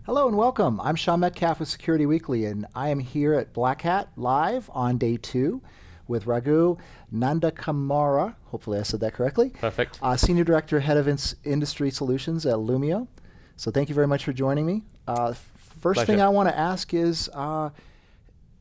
Hello and welcome. I'm Sean Metcalf with Security Weekly, and I am here at Black Hat Live on day 2 with Raghu Nandakumara. Hopefully I said that correctly. Perfect. Senior Director, Head of Industry Solutions at Lumio. So thank you very much for joining me. First Pleasure. thing I want to ask is,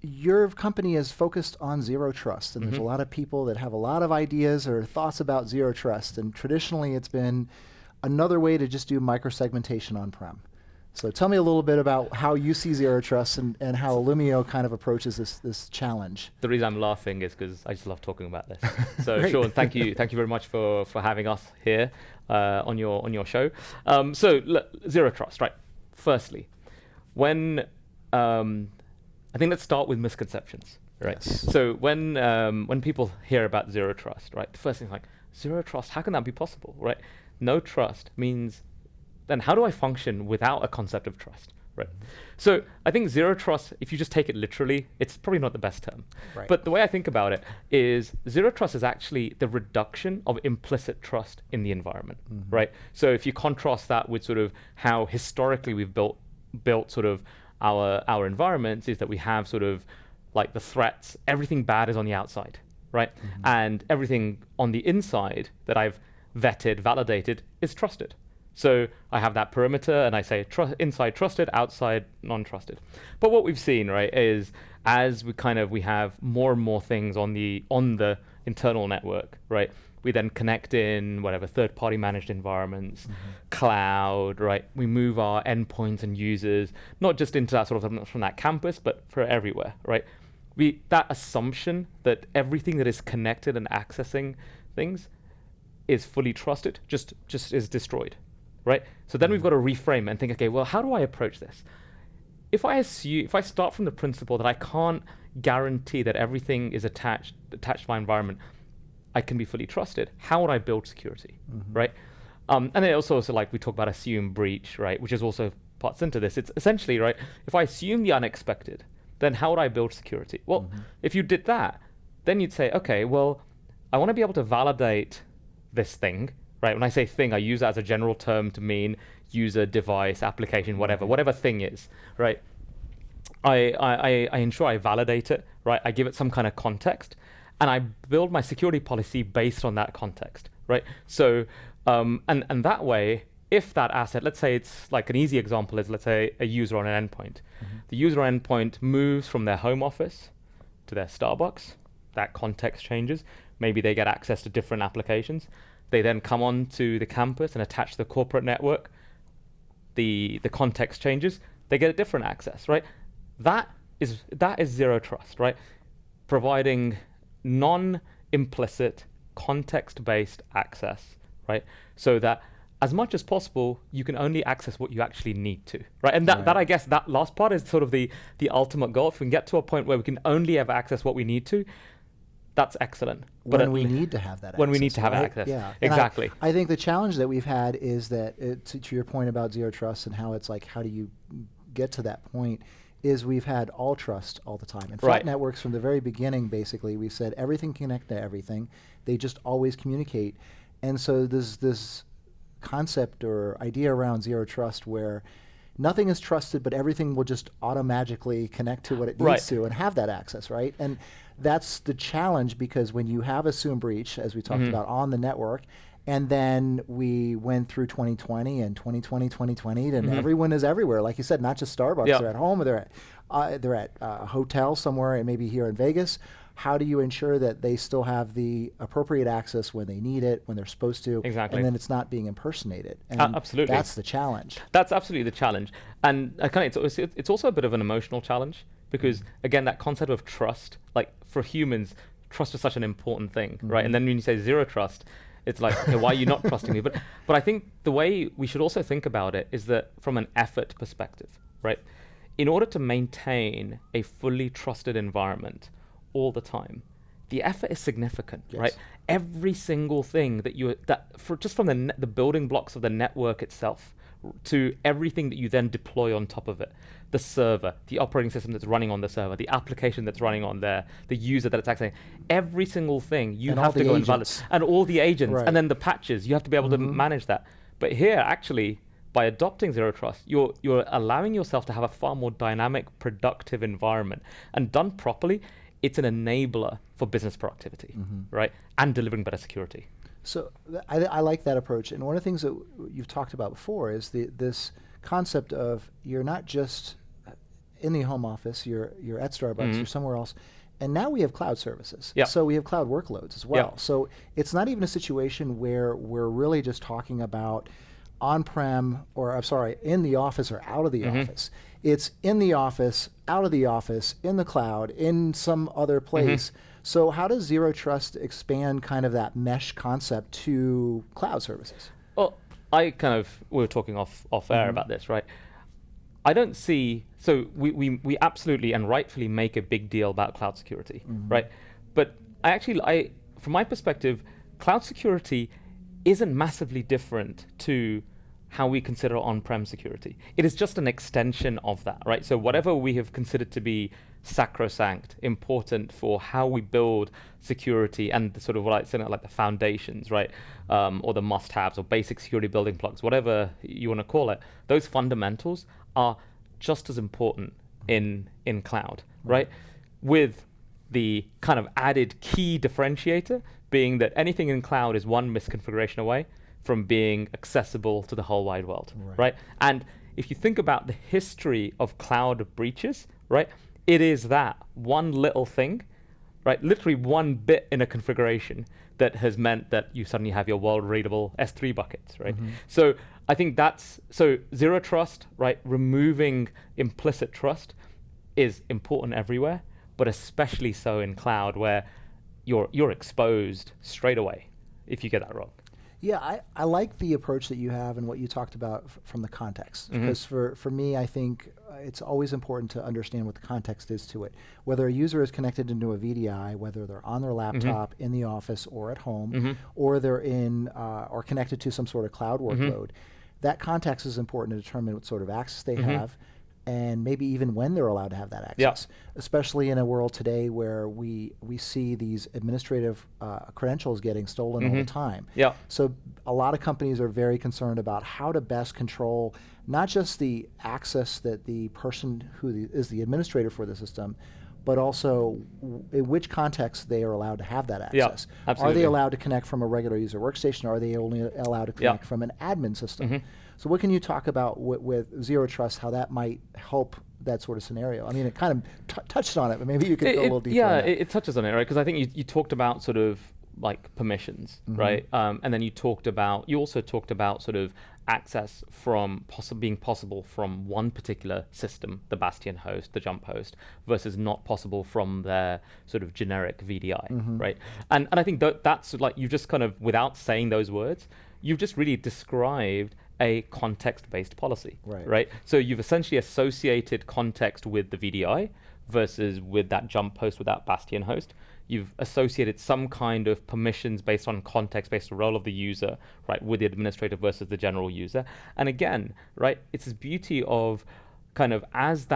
your company is focused on zero trust, and there's a lot of people that have a lot of ideas or thoughts about zero trust, and traditionally it's been another way to just do microsegmentation on-prem. So tell me a little bit about how you see zero trust and how Lumio kind of approaches this challenge. The reason I'm laughing is because I just love talking about this. So Great. Sean, thank you very much for having us here on your show. Zero trust, right? Firstly, when I think let's start with misconceptions, right? Yes. So when people hear about zero trust, right, the first thing is like, zero trust, how can that be possible, right? No trust means, then how do I function without a concept of trust, right? So I think zero trust, if you just take it literally, it's probably not the best term. Right. But the way I think about it is zero trust is actually the reduction of implicit trust in the environment, right? So if you contrast that with sort of how historically we've built sort of our environments, is that we have sort of like the threats, everything bad is on the outside, right? And everything on the inside that I've vetted, validated, is trusted. So I have that perimeter and I say inside trusted, outside non-trusted. But what we've seen, right, is as we have more and more things on the internal network, right, we then connect in whatever third-party managed environments, cloud, right? We move our endpoints and users, not just into that sort of from that campus, but for everywhere, right? That assumption that everything that is connected and accessing things is fully trusted just is destroyed, right? So then we've got to reframe and think, okay, well, how do I approach this? If I start from the principle that I can't guarantee that everything is attached to my environment, I can be fully trusted, how would I build security, right? And then also like we talk about assume breach, right? Which is also parts into this. It's essentially, right, if I assume the unexpected, then how would I build security? Well, if you did that, then you'd say, okay, well, I want to be able to validate this thing, right? When I say thing, I use that as a general term to mean user, device, application, whatever thing is, right? I ensure I validate it, right? I give it some kind of context, and I build my security policy based on that context, right? So, and that way, if that asset, let's say it's like an easy example is, let's say a user on an endpoint. The user endpoint moves from their home office to their Starbucks. That context changes. Maybe they get access to different applications. They then come on to the campus and attach the corporate network. The context changes. They get a different access, right? That is zero trust, right? Providing non-implicit, context-based access, right? So that as much as possible, you can only access what you actually need to, right? And that I guess that last part is sort of the ultimate goal. If we can get to a point where we can only ever access what we need to, that's excellent. When we need to have that access. When we need to have right? access, yeah. exactly. I think the challenge that we've had is that, to your point about zero trust and how it's like, how do you get to that point, is we've had all trust all the time. And flat networks from the very beginning, basically, we said everything connect to everything. They just always communicate. And so there's this concept or idea around zero trust where nothing is trusted, but everything will just automatically connect to what it needs to and have that access, right? And that's the challenge, because when you have assume breach, as we talked about on the network, and then we went through 2020 and 2020, and everyone is everywhere. Like you said, not just Starbucks. They're at home, or they're at a hotel somewhere, and maybe here in Vegas. How do you ensure that they still have the appropriate access when they need it, when they're supposed to, exactly, and then it's not being impersonated? And absolutely, that's the challenge. That's absolutely the challenge, and it's also a bit of an emotional challenge, because again, that concept of trust, like for humans, trust is such an important thing, right? And then when you say zero trust, it's like, okay, why are you not trusting me? But I think the way we should also think about it is that from an effort perspective, right? In order to maintain a fully trusted environment all the time, the effort is significant, right? Every single thing just from the building blocks of the network itself to everything that you then deploy on top of it, the server, the operating system that's running on the server, the application that's running on there, the user that it's accessing, every single thing you have to go and validate, and all the agents, and then the patches, you have to be able to manage that. But here, actually, by adopting zero trust, you're allowing yourself to have a far more dynamic, productive environment. And done properly, it's an enabler for business productivity, right? And delivering better security. So I like that approach. And one of the things that you've talked about before is this concept of you're not just in the home office, you're at Starbucks, you're somewhere else. And now we have cloud services. Yeah. So we have cloud workloads as well. Yeah. So it's not even a situation where we're really just talking about on-prem, or I'm sorry, in the office or out of the office. It's in the office, out of the office, in the cloud, in some other place. So how does Zero Trust expand kind of that mesh concept to cloud services? Well, we were talking off air about this, right? I don't see, so we absolutely and rightfully make a big deal about cloud security, right? But from my perspective, cloud security isn't massively different to how we consider on-prem security. It is just an extension of that, right? So whatever we have considered to be sacrosanct, important for how we build security and the sort of like the foundations, right? Or the must-haves or basic security building blocks, whatever you want to call it, those fundamentals are just as important in cloud, right? With the kind of added key differentiator being that anything in cloud is one misconfiguration away from being accessible to the whole wide world, right? And if you think about the history of cloud breaches, right, it is that one little thing, right, literally one bit in a configuration that has meant that you suddenly have your world-readable S3 buckets, right? So I think so zero trust, right, removing implicit trust is important everywhere, but especially so in cloud where you're exposed straight away if you get that wrong. Yeah, I like the approach that you have and what you talked about from the context. Because for me, I think it's always important to understand what the context is to it. Whether a user is connected into a VDI, whether they're on their laptop, in the office, or at home, or they're or connected to some sort of cloud workload, that context is important to determine what sort of access they have, and maybe even when they're allowed to have that access, especially in a world today where we see these administrative credentials getting stolen all the time. So a lot of companies are very concerned about how to best control not just the access that the person who is the administrator for the system, but also in which context they are allowed to have that access. Are they allowed to connect from a regular user workstation, or are they only allowed to connect from an admin system? So what can you talk about with Zero Trust, how that might help that sort of scenario? I mean, it kind of touched on it, but maybe you could go a little deeper. Yeah, it touches on it, right? Because I think you talked about sort of like permissions, right? And then you also talked about sort of access from being possible from one particular system, the Bastion host, the jump host, versus not possible from their sort of generic VDI, right? And I think that's like, you just kind of, without saying those words, you've just really described a context-based policy, right? So you've essentially associated context with the VDI versus with that jump host, with that Bastion host. You've associated some kind of permissions based on context, based on role of the user, right, with the administrator versus the general user. And again, right, it's this beauty of kind of as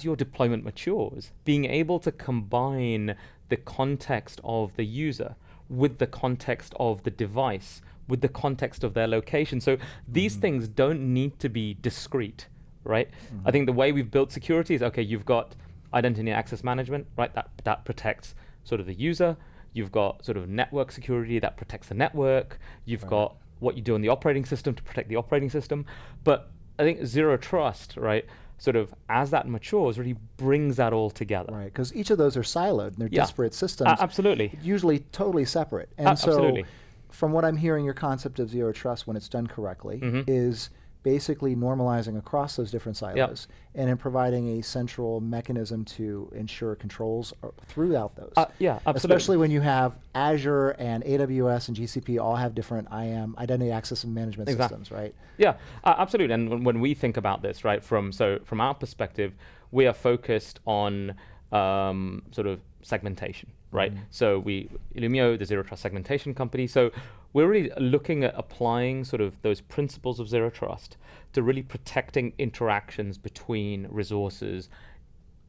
your deployment matures, being able to combine the context of the user with the context of the device, with the context of their location. So these things don't need to be discrete, right? I think the way we've built security is, okay, you've got identity and access management, right? That protects sort of the user. You've got sort of network security that protects the network. You've got what you do in the operating system to protect the operating system. But I think Zero Trust, right, sort of as that matures, really brings that all together. Right, because each of those are siloed and they're disparate systems. Absolutely. Usually totally separate. And so absolutely. From what I'm hearing, your concept of Zero Trust, when it's done correctly, is basically normalizing across those different silos and in providing a central mechanism to ensure controls throughout those. Yeah, absolutely. Especially when you have Azure and AWS and GCP all have different IAM, identity access and management systems, right? Yeah, absolutely. And when we think about this, right, from our perspective, we are focused on sort of segmentation, right? So Lumio, the Zero Trust segmentation company, so we're really looking at applying sort of those principles of Zero Trust to really protecting interactions between resources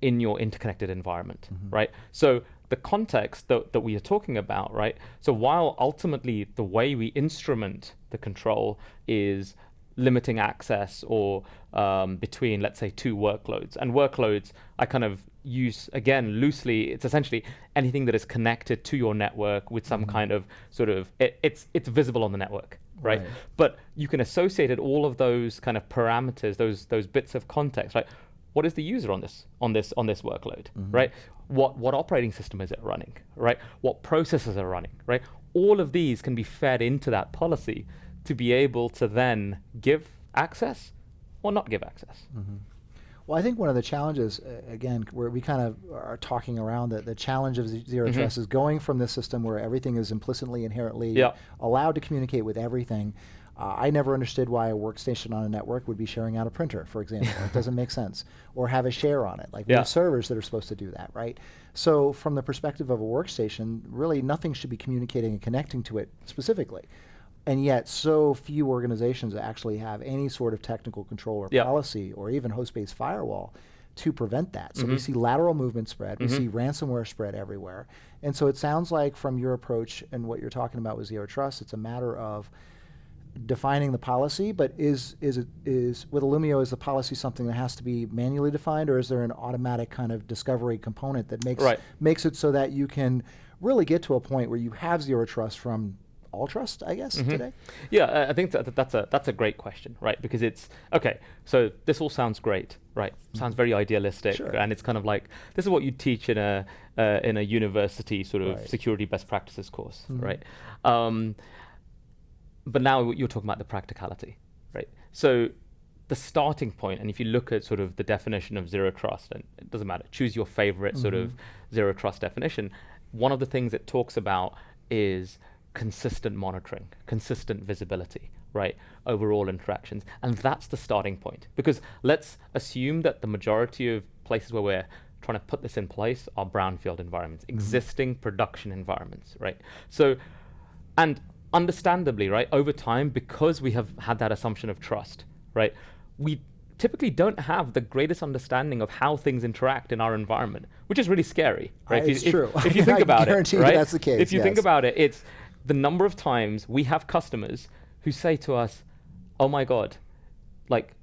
in your interconnected environment, right? So the context that we are talking about, right? So while ultimately the way we instrument the control is limiting access or between, let's say, two workloads. And workloads, I kind of use, again, loosely, it's essentially anything that is connected to your network with some kind of sort of, it's visible on the network, right? But you can associate it, all of those kind of parameters, those bits of context, right? What is the user on this workload, right? What operating system is it running, right? What processes are running, right? All of these can be fed into that policy to be able to then give access or not give access. Well, I think one of the challenges, again, where we kind of are talking around the challenge of zero trust is going from this system where everything is implicitly, inherently allowed to communicate with everything. I never understood why a workstation on a network would be sharing out a printer, for example. It doesn't make sense. Or have a share on it. Like we have servers that are supposed to do that, right? So from the perspective of a workstation, really nothing should be communicating and connecting to it specifically. And yet so few organizations actually have any sort of technical control or policy or even host-based firewall to prevent that. So we see lateral movement spread, we see ransomware spread everywhere. And so it sounds like from your approach and what you're talking about with zero trust, it's a matter of defining the policy, but is with Lumio, is the policy something that has to be manually defined, or is there an automatic kind of discovery component that makes it so that you can really get to a point where you have zero trust from all trust, I guess, today? Yeah, I think that's a great question, right? Because it's, okay, so this all sounds great, right? Sounds very idealistic, and it's kind of like, this is what you teach in a university sort of security best practices course, right? But now you're talking about the practicality, right? So the starting point, and if you look at sort of the definition of zero trust, and it doesn't matter, choose your favorite sort of zero trust definition, one of the things it talks about is consistent monitoring, consistent visibility, right, over all interactions. And that's the starting point. Because let's assume that the majority of places where we're trying to put this in place are brownfield environments, existing production environments, right? So, and understandably, right, over time, because we have had that assumption of trust, right, we typically don't have the greatest understanding of how things interact in our environment, which is really scary, right? It's true. If you think about it, right? That's the case. If you think about it, it's the number of times we have customers who say to us, "Oh my God, like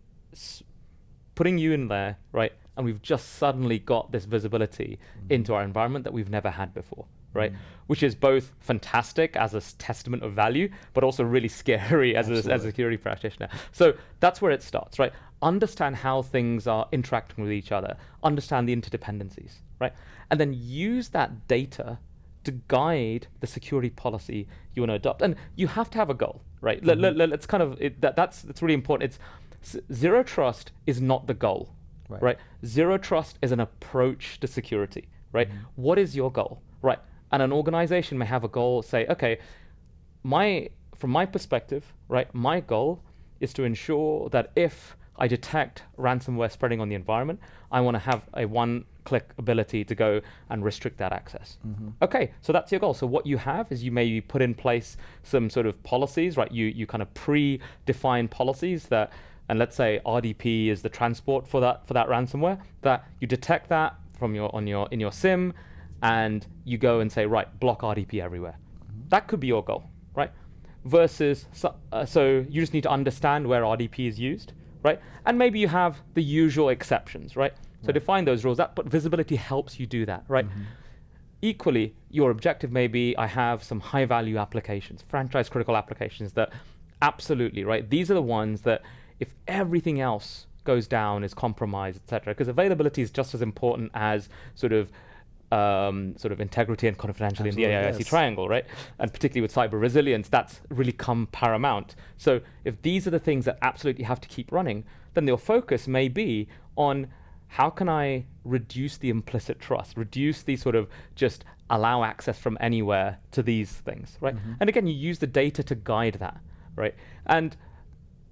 putting you in there, right? And we've just suddenly got this visibility into our environment that we've never had before." Right, which is both fantastic as a testament of value, but also really scary as a security practitioner. So that's where it starts, right? Understand how things are interacting with each other, understand the interdependencies, right? And then use that data to guide the security policy you want to adopt. And you have to have a goal, right? Let's kind of, that's really important. Zero trust is not the goal, right? Zero trust is an approach to security, right? What is your goal, right? And an organization may have a goal, say, okay, from my perspective, right, my goal is to ensure that if I detect ransomware spreading on the environment, I want to have a one-click ability to go and restrict that access. Okay, so that's your goal. So what you have is you maybe put in place some sort of policies, right? You kind of pre-define policies that, and let's say RDP is the transport for that ransomware, that you detect that from in your SIM, and you go and say, right, block RDP everywhere. That could be your goal, right? Versus, so you just need to understand where RDP is used, right? And maybe you have the usual exceptions, right? So define those rules, but visibility helps you do that, right? Equally, your objective may be, I have some high value applications, franchise critical applications that absolutely, right? These are the ones that if everything else goes down, is compromised, etc., because availability is just as important as sort of integrity and confidentiality in the AIC triangle, right? And particularly with cyber resilience, that's really come paramount. So if these are the things that absolutely have to keep running, then your focus may be on how can I reduce the implicit trust, reduce the sort of just allow access from anywhere to these things, right? And again, you use the data to guide that, right? And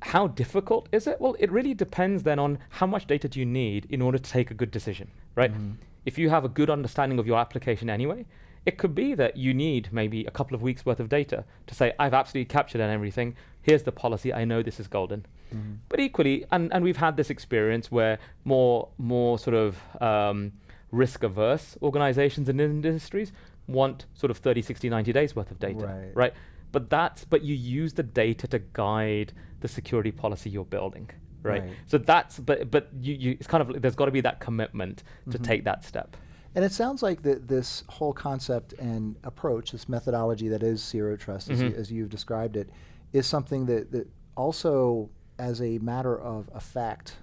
how difficult is it? Well, it really depends then on how much data do you need in order to take a good decision, right? If you have a good understanding of your application anyway, it could be that you need maybe a couple of weeks worth of data to say, I've absolutely captured everything. Here's the policy. I know this is golden. But equally, and we've had this experience where more sort of risk-averse organizations and industries want sort of 30, 60, 90 days worth of data, right? but you use the data to guide the security policy you're building, right? Right. So but you it's kind of, there's got to be that commitment to take that step. And it sounds like this whole concept and approach, this methodology that is Zero Trust, as you've described it, is something that also, as a matter of effect,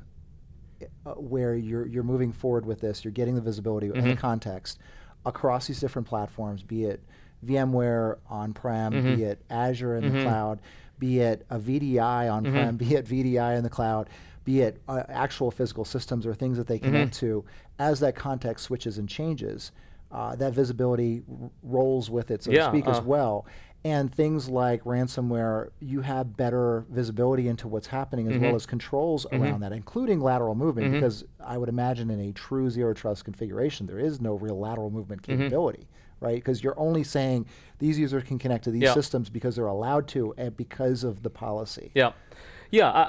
where you're moving forward with this, you're getting the visibility and the context across these different platforms, be it VMware on-prem, be it Azure in the cloud, be it a VDI on-prem, be it VDI in the cloud, be it actual physical systems or things that they connect to. As that context switches and changes, that visibility rolls with it, so to speak, as well. And things like ransomware, you have better visibility into what's happening, as well as controls around that, including lateral movement, because I would imagine in a true Zero Trust configuration, there is no real lateral movement capability, right? Because you're only saying these users can connect to these systems because they're allowed to, and because of the policy. Yeah,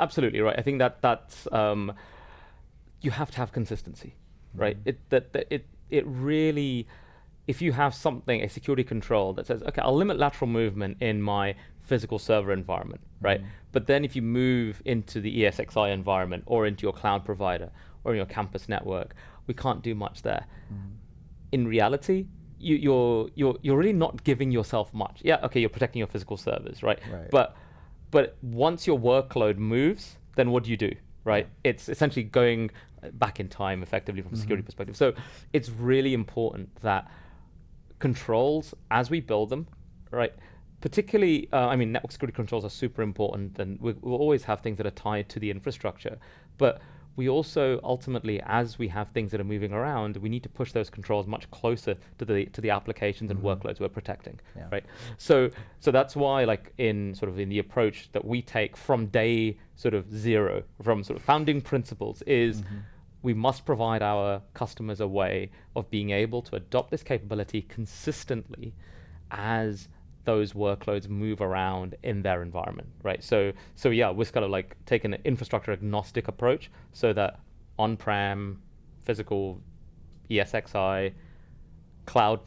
absolutely right. I think that's you have to have consistency, right? It really, if you have a security control that says, okay, I'll limit lateral movement in my physical server environment, right? But then if you move into the ESXi environment or into your cloud provider or in your campus network, we can't do much there. In reality, you're really not giving yourself much. Yeah, okay, you're protecting your physical servers, right? But once your workload moves, then what do? Right? It's essentially going back in time, effectively, from a security perspective. So it's really important that controls, as we build them, right? Particularly, network security controls are super important, and we'll always have things that are tied to the infrastructure. But we also ultimately, as we have things that are moving around, we need to push those controls much closer to the applications and workloads we're protecting, right? So that's why, like in the approach that we take from day zero, from founding principles, is we must provide our customers a way of being able to adopt this capability consistently as those workloads move around in their environment, right? So yeah, we're kind of like taking an infrastructure agnostic approach, so that on-prem, physical, ESXi, cloud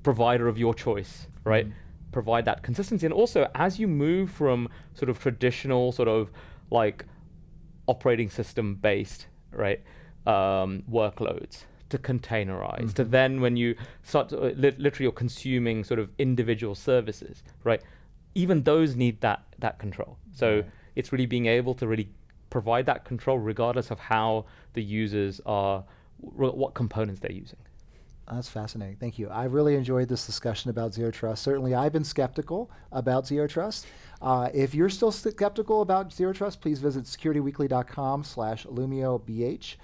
provider of your choice, right? Provide that consistency. And also, as you move from traditional like operating system based, right, workloads to containerized, to then when you start to, literally you're consuming individual services, right? Even those need that control. So it's really being able to really provide that control regardless of how the users are, what components they're using. That's fascinating. Thank you. I really enjoyed this discussion about Zero Trust. Certainly, I've been skeptical about Zero Trust. If you're still skeptical about Zero Trust, please visit securityweekly.com/LumioBH.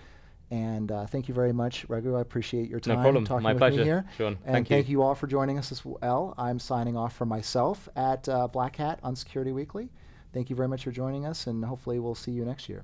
And thank you very much, Raghu. I appreciate your time. No problem. Talking My with pleasure. me here. Sean, and thank you all for joining us as well. I'm signing off for myself at Black Hat on Security Weekly. Thank you very much for joining us, and hopefully we'll see you next year.